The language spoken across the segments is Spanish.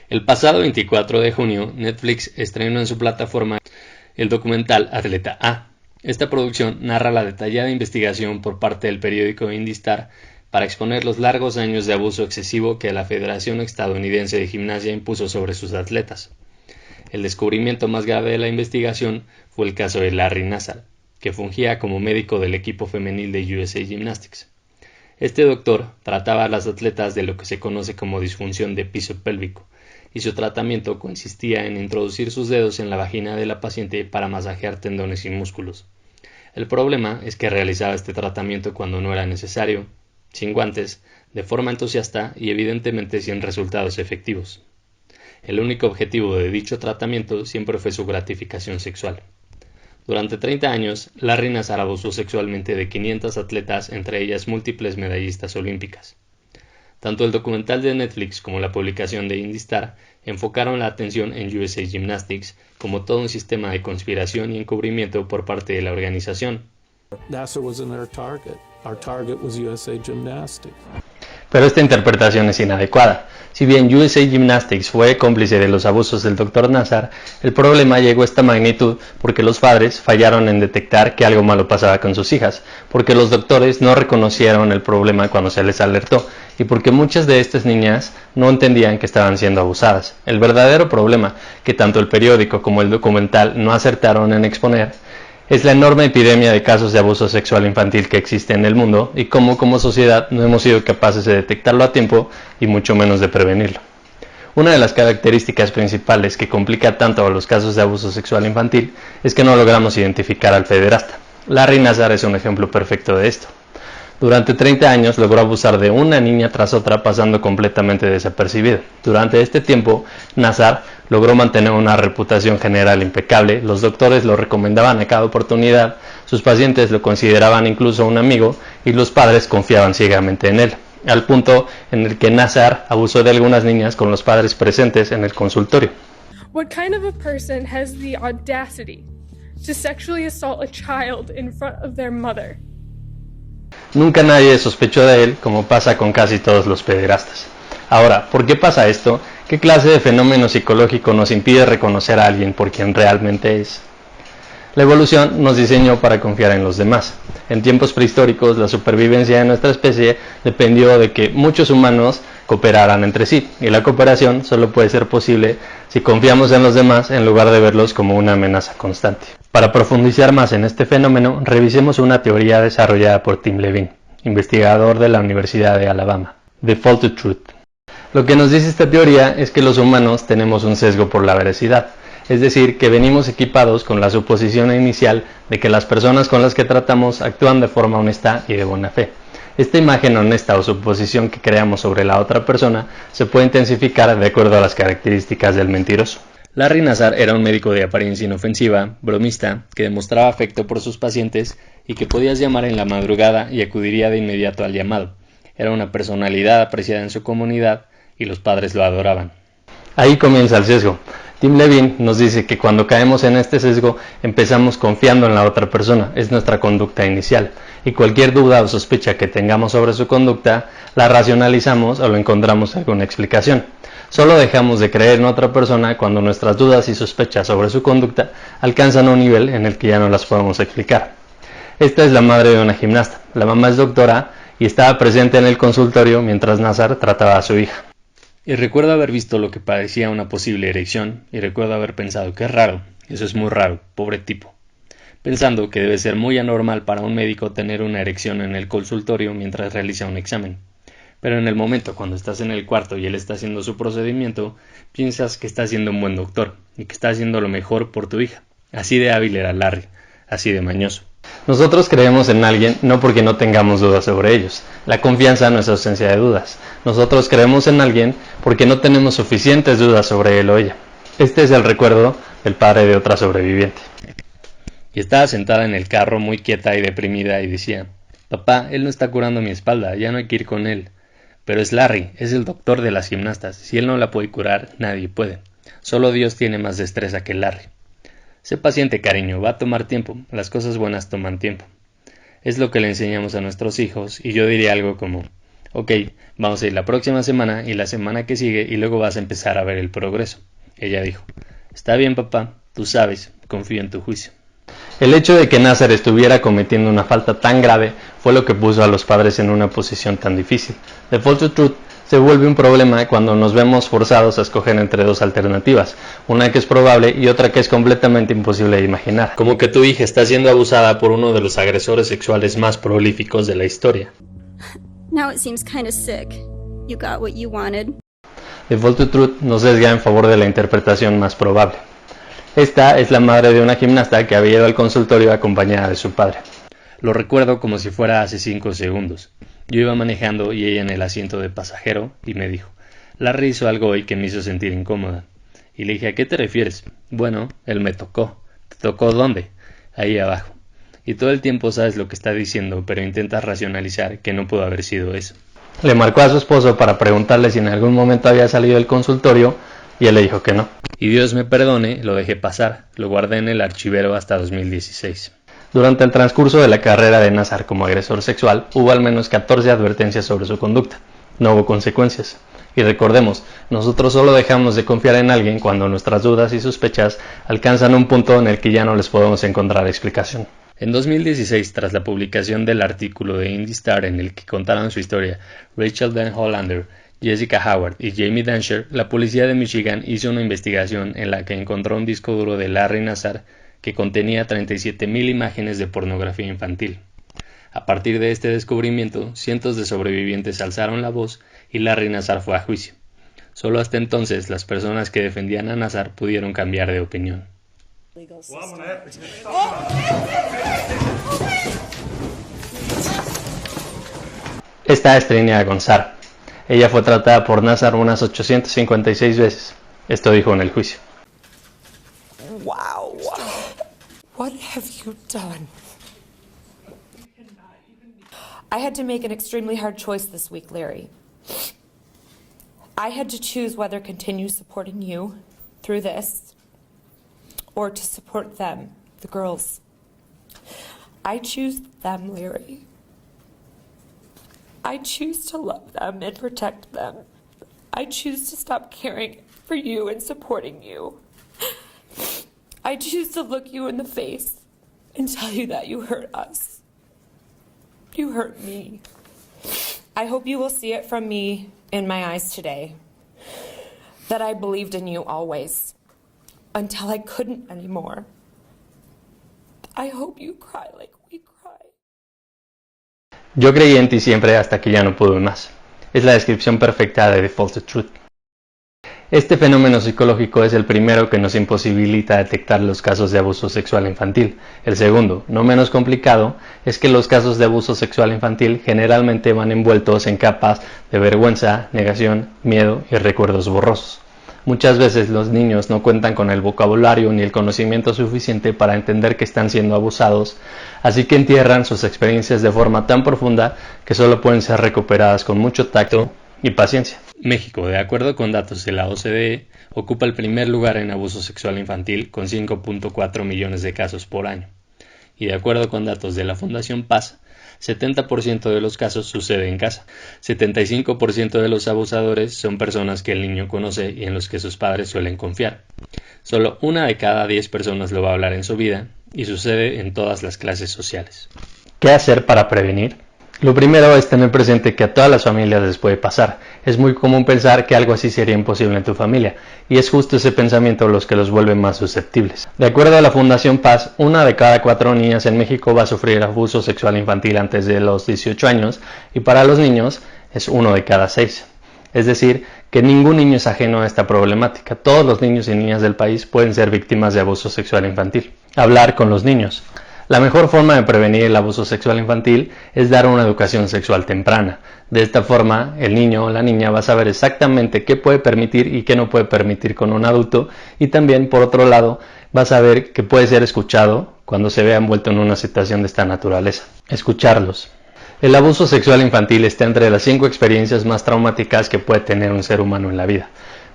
El pasado 24 de junio, Netflix estrenó en su plataforma el documental Atleta A. Esta producción narra la detallada investigación por parte del periódico IndyStar para exponer los largos años de abuso excesivo que la Federación Estadounidense de Gimnasia impuso sobre sus atletas. El descubrimiento más grave de la investigación fue el caso de Larry Nassar, que fungía como médico del equipo femenil de USA Gymnastics. Este doctor trataba a las atletas de lo que se conoce como disfunción de piso pélvico, y su tratamiento consistía en introducir sus dedos en la vagina de la paciente para masajear tendones y músculos. El problema es que realizaba este tratamiento cuando no era necesario, sin guantes, de forma entusiasta y evidentemente sin resultados efectivos. El único objetivo de dicho tratamiento siempre fue su gratificación sexual. Durante 30 años, Larry Nassar abusó sexualmente de 500 atletas, entre ellas múltiples medallistas olímpicas. Tanto el documental de Netflix como la publicación de IndyStar enfocaron la atención en USA Gymnastics como todo un sistema de conspiración y encubrimiento por parte de la organización. Nassar wasn't our target. Our target was USA Gymnastics. Pero esta interpretación es inadecuada. Si bien USA Gymnastics fue cómplice de los abusos del Dr. Nassar, el problema llegó a esta magnitud porque los padres fallaron en detectar que algo malo pasaba con sus hijas, porque los doctores no reconocieron el problema cuando se les alertó, y porque muchas de estas niñas no entendían que estaban siendo abusadas. El verdadero problema, que tanto el periódico como el documental no acertaron en exponer, es la enorme epidemia de casos de abuso sexual infantil que existe en el mundo y cómo como sociedad no hemos sido capaces de detectarlo a tiempo y mucho menos de prevenirlo. Una de las características principales que complica tanto a los casos de abuso sexual infantil es que no logramos identificar al pederasta. Larry Nassar es un ejemplo perfecto de esto. Durante 30 años logró abusar de una niña tras otra pasando completamente desapercibido. Durante este tiempo, Nassar logró mantener una reputación general impecable, los doctores lo recomendaban a cada oportunidad, sus pacientes lo consideraban incluso un amigo y los padres confiaban ciegamente en él, al punto en el que Nassar abusó de algunas niñas con los padres presentes en el consultorio. What kind of a person has the audacity to sexually assault a child in front of their mother? Nunca nadie sospechó de él, como pasa con casi todos los pederastas. Ahora, ¿por qué pasa esto? ¿Qué clase de fenómeno psicológico nos impide reconocer a alguien por quien realmente es? La evolución nos diseñó para confiar en los demás. En tiempos prehistóricos, la supervivencia de nuestra especie dependió de que muchos humanos cooperaran entre sí, y la cooperación solo puede ser posible si confiamos en los demás en lugar de verlos como una amenaza constante. Para profundizar más en este fenómeno, revisemos una teoría desarrollada por Tim Levine, investigador de la Universidad de Alabama, Defaulted Truth. Lo que nos dice esta teoría es que los humanos tenemos un sesgo por la veracidad, es decir, que venimos equipados con la suposición inicial de que las personas con las que tratamos actúan de forma honesta y de buena fe. Esta imagen honesta o suposición que creamos sobre la otra persona se puede intensificar de acuerdo a las características del mentiroso. Larry Nassar era un médico de apariencia inofensiva, bromista, que demostraba afecto por sus pacientes y que podías llamar en la madrugada y acudiría de inmediato al llamado. Era una personalidad apreciada en su comunidad y los padres lo adoraban. Ahí comienza el sesgo. Tim Levine nos dice que cuando caemos en este sesgo empezamos confiando en la otra persona, es nuestra conducta inicial, y cualquier duda o sospecha que tengamos sobre su conducta la racionalizamos o le encontramos alguna explicación. Solo dejamos de creer en otra persona cuando nuestras dudas y sospechas sobre su conducta alcanzan un nivel en el que ya no las podemos explicar. Esta es la madre de una gimnasta. La mamá es doctora y estaba presente en el consultorio mientras Nassar trataba a su hija. Y recuerdo haber visto lo que parecía una posible erección, y recuerdo haber pensado que es raro, eso es muy raro, pobre tipo. Pensando que debe ser muy anormal para un médico tener una erección en el consultorio mientras realiza un examen. Pero en el momento cuando estás en el cuarto y él está haciendo su procedimiento, piensas que está siendo un buen doctor, y que está haciendo lo mejor por tu hija. Así de hábil era Larry, así de mañoso. Nosotros creemos en alguien no porque no tengamos dudas sobre ellos. La confianza no es ausencia de dudas. Nosotros creemos en alguien porque no tenemos suficientes dudas sobre él o ella. Este es el recuerdo del padre de otra sobreviviente. Y estaba sentada en el carro muy quieta y deprimida y decía: «Papá, él no está curando mi espalda, ya no hay que ir con él. Pero es Larry, es el doctor de las gimnastas. Si él no la puede curar, nadie puede. Solo Dios tiene más destreza que Larry. Sé paciente, cariño, va a tomar tiempo, las cosas buenas toman tiempo». Es lo que le enseñamos a nuestros hijos, y yo diría algo como: Ok, vamos a ir la próxima semana y la semana que sigue y luego vas a empezar a ver el progreso. Ella dijo, está bien papá, tú sabes, confío en tu juicio. El hecho de que Nazar estuviera cometiendo una falta tan grave fue lo que puso a los padres en una posición tan difícil. The False Truth se vuelve un problema cuando nos vemos forzados a escoger entre dos alternativas, una que es probable y otra que es completamente imposible de imaginar. Como que tu hija está siendo abusada por uno de los agresores sexuales más prolíficos de la historia. Now it seems kind of sick. You got what you wanted. The False Truth nos sesga en favor de la interpretación más probable. Esta es la madre de una gimnasta que había ido al consultorio acompañada de su padre. Lo recuerdo como si fuera hace 5 segundos. Yo iba manejando y ella en el asiento de pasajero y me dijo, Larry hizo algo hoy que me hizo sentir incómoda. Y le dije, ¿a qué te refieres? Bueno, él me tocó. ¿Te tocó dónde? Ahí abajo. Y todo el tiempo sabes lo que está diciendo, pero intentas racionalizar que no pudo haber sido eso. Le marcó a su esposo para preguntarle si en algún momento había salido del consultorio y él le dijo que no. Y Dios me perdone, lo dejé pasar, lo guardé en el archivero hasta 2016. Durante el transcurso de la carrera de Nazar como agresor sexual, hubo al menos 14 advertencias sobre su conducta. No hubo consecuencias. Y recordemos, nosotros solo dejamos de confiar en alguien cuando nuestras dudas y sospechas alcanzan un punto en el que ya no les podemos encontrar explicación. En 2016, tras la publicación del artículo de Indie Star en el que contaron su historia Rachel Den Hollander, Jessica Howard y Jamie Dancer, la policía de Michigan hizo una investigación en la que encontró un disco duro de Larry Nassar que contenía 37,000 imágenes de pornografía infantil. A partir de este descubrimiento, cientos de sobrevivientes alzaron la voz y Larry Nassar fue a juicio. Solo hasta entonces las personas que defendían a Nassar pudieron cambiar de opinión. Esta es Trinidad González. Ella fue tratada por Nassar unas 856 veces. Esto dijo en el juicio. Wow. What have you done? I had to make an extremely hard choice this week, Larry. I had to choose whether to continue supporting you through this or to support them, the girls. I choose them, Larry. I choose to love them and protect them. I choose to stop caring for you and supporting you. I choose to look you in the face and tell you that you hurt us. You hurt me. I hope you will see it from me in my eyes today, that I believed in you always, until I couldn't anymore. I hope you cry like we cry. Yo creí en ti siempre hasta que ya no pude más. Es la descripción perfecta de The False Truth. Este fenómeno psicológico es el primero que nos imposibilita detectar los casos de abuso sexual infantil. El segundo, no menos complicado, es que los casos de abuso sexual infantil generalmente van envueltos en capas de vergüenza, negación, miedo y recuerdos borrosos. Muchas veces los niños no cuentan con el vocabulario ni el conocimiento suficiente para entender que están siendo abusados, así que entierran sus experiencias de forma tan profunda que solo pueden ser recuperadas con mucho tacto y paciencia. México, de acuerdo con datos de la OCDE, ocupa el primer lugar en abuso sexual infantil con 5.4 millones de casos por año. Y de acuerdo con datos de la Fundación Paz, 70% de los casos sucede en casa. 75% de los abusadores son personas que el niño conoce y en los que sus padres suelen confiar. Solo 1 de cada 10 personas lo va a hablar en su vida y sucede en todas las clases sociales. ¿Qué hacer para prevenir? Lo primero es tener presente que a todas las familias les puede pasar. Es muy común pensar que algo así sería imposible en tu familia, y es justo ese pensamiento los que los vuelve más susceptibles. De acuerdo a la Fundación Paz, 1 de cada 4 niñas en México va a sufrir abuso sexual infantil antes de los 18 años, y para los niños es 1 de cada 6. Es decir, que ningún niño es ajeno a esta problemática. Todos los niños y niñas del país pueden ser víctimas de abuso sexual infantil. Hablar con los niños. La mejor forma de prevenir el abuso sexual infantil es dar una educación sexual temprana. De esta forma, el niño o la niña va a saber exactamente qué puede permitir y qué no puede permitir con un adulto, y también, por otro lado, va a saber que puede ser escuchado cuando se vea envuelto en una situación de esta naturaleza. Escucharlos. El abuso sexual infantil está entre las 5 experiencias más traumáticas que puede tener un ser humano en la vida.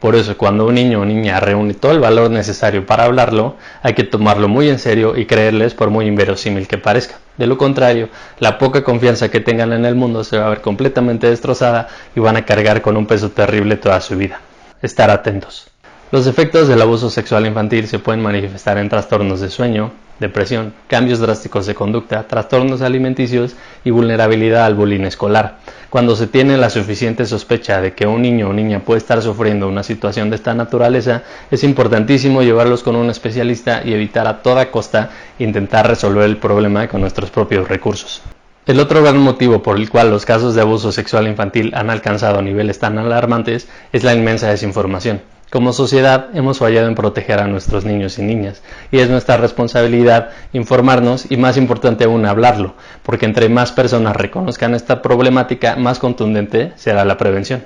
Por eso, cuando un niño o niña reúne todo el valor necesario para hablarlo, hay que tomarlo muy en serio y creerles por muy inverosímil que parezca. De lo contrario, la poca confianza que tengan en el mundo se va a ver completamente destrozada y van a cargar con un peso terrible toda su vida. Estar atentos. Los efectos del abuso sexual infantil se pueden manifestar en trastornos de sueño, depresión, cambios drásticos de conducta, trastornos alimenticios y vulnerabilidad al bullying escolar. Cuando se tiene la suficiente sospecha de que un niño o niña puede estar sufriendo una situación de esta naturaleza, es importantísimo llevarlos con un especialista y evitar a toda costa intentar resolver el problema con nuestros propios recursos. El otro gran motivo por el cual los casos de abuso sexual infantil han alcanzado niveles tan alarmantes es la inmensa desinformación. Como sociedad hemos fallado en proteger a nuestros niños y niñas, y es nuestra responsabilidad informarnos y, más importante aún, hablarlo, porque entre más personas reconozcan esta problemática, más contundente será la prevención.